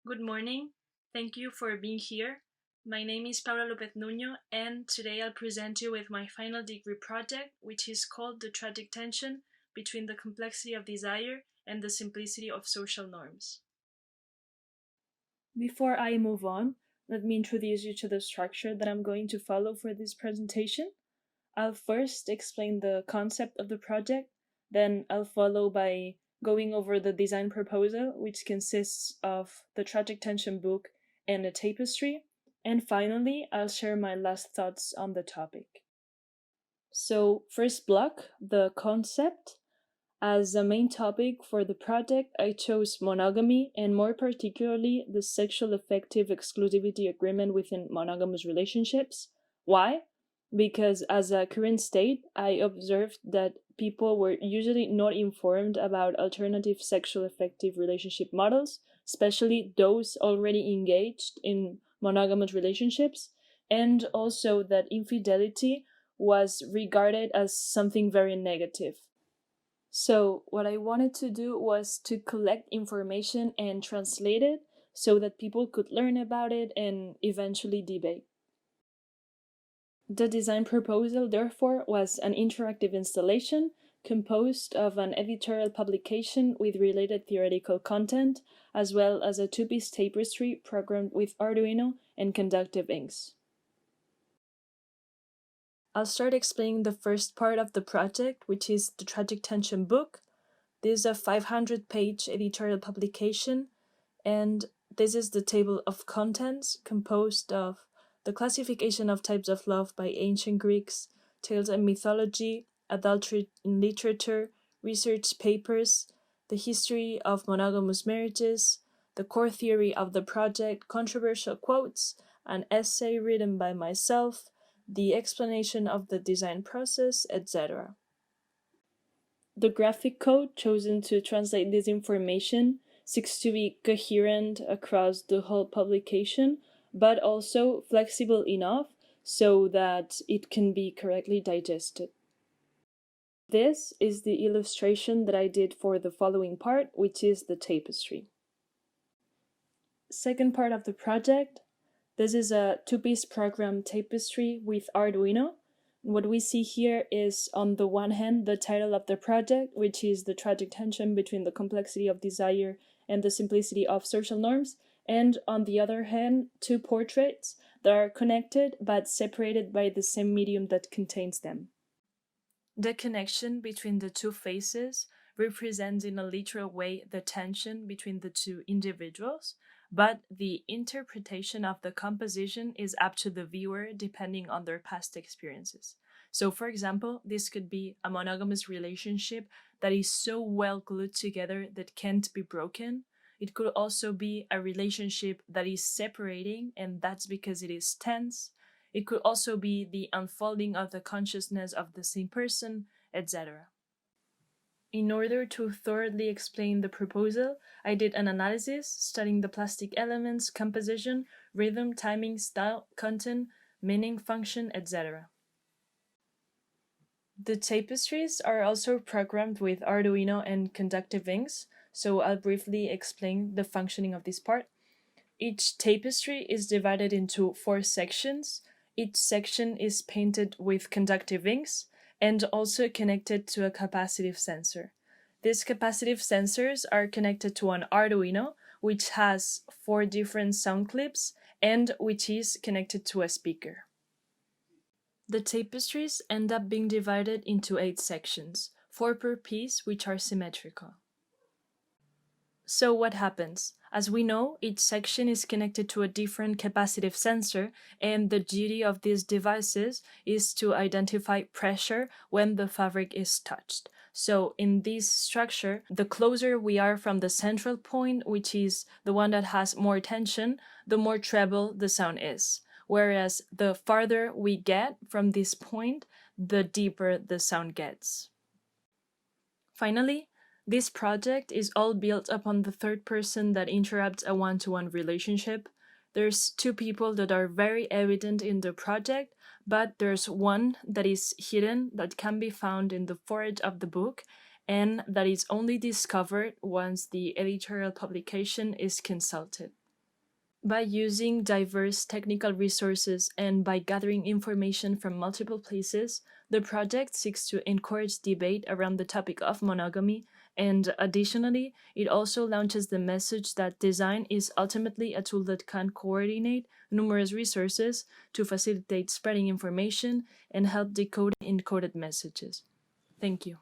Good morning. Thank you for being here. My name is Paula and today I'll present you with my final degree project, which is called The Tragic Tension Between the Complexity of Desire and the Simplicity of Social Norms. Before I move on, let me introduce you to the structure that I'm going to follow for this presentation. I'll first explain the concept of the project, then I'll follow by going over the design proposal, which consists of the Tragic Tension book and a tapestry, and finally, I'll share my last thoughts on the topic. So, first block, the concept. As a main topic for the project, I chose monogamy and more particularly the sexual affective exclusivity agreement within monogamous relationships. Why? Because as a current state, I observed that people were usually not informed about alternative sexual affective relationship models, especially those already engaged in monogamous relationships, and also that infidelity was regarded as something very negative. So what I wanted to do was to collect information and translate it so that people could learn about it and eventually debate. The design proposal, therefore, was an interactive installation composed of an editorial publication with related theoretical content, as well as a two-piece tapestry programmed with Arduino and conductive inks. I'll start explaining the first part of the project, which is the Tragic Tension book. This is a 500-page editorial publication, and this is the table of contents composed of the classification of types of love by ancient Greeks, tales and mythology, adultery in literature, research papers, the history of monogamous marriages, the core theory of the project, controversial quotes, an essay written by myself, the explanation of the design process, etc. The graphic code chosen to translate this information seeks to be coherent across the whole publication, but also flexible enough so that it can be correctly digested. This is the illustration that I did for the following part, which is the tapestry. Second part of the project. This is a two-piece program tapestry with Arduino. What we see here is, on the one hand, the title of the project, which is the tragic tension between the complexity of desire and the simplicity of social norms, and on the other hand, two portraits that are connected but separated by the same medium that contains them. The connection between the two faces represents in a literal way the tension between the two individuals, but the interpretation of the composition is up to the viewer depending on their past experiences. So, for example, this could be a monogamous relationship that is so well glued together that can't be broken. It could also be a relationship that is separating, and that's because it is tense. It could also be the unfolding of the consciousness of the same person, etc. In order to thoroughly explain the proposal, I did an analysis studying the plastic elements, composition, rhythm, timing, style, content, meaning, function, etc. The tapestries are also programmed with Arduino and conductive inks, so I'll briefly explain the functioning of this part. Each tapestry is divided into 4 sections. Each section is painted with conductive inks and also connected to a capacitive sensor. These capacitive sensors are connected to an Arduino, which has 4 different sound clips and which is connected to a speaker. The tapestries end up being divided into 8 sections, 4 per piece, which are symmetrical. So what happens? As we know, each section is connected to a different capacitive sensor, and the duty of these devices is to identify pressure when the fabric is touched. So in this structure, the closer we are from the central point, which is the one that has more tension, the more treble the sound is. Whereas the farther we get from this point, the deeper the sound gets. Finally, this project is all built upon the third person that interrupts a one-to-one relationship. There's 2 people that are very evident in the project, but there's one that is hidden that can be found in the foreword of the book and that is only discovered once the editorial publication is consulted. By using diverse technical resources and by gathering information from multiple places, the project seeks to encourage debate around the topic of monogamy, and additionally, it also launches the message that design is ultimately a tool that can coordinate numerous resources to facilitate spreading information and help decode encoded messages. Thank you.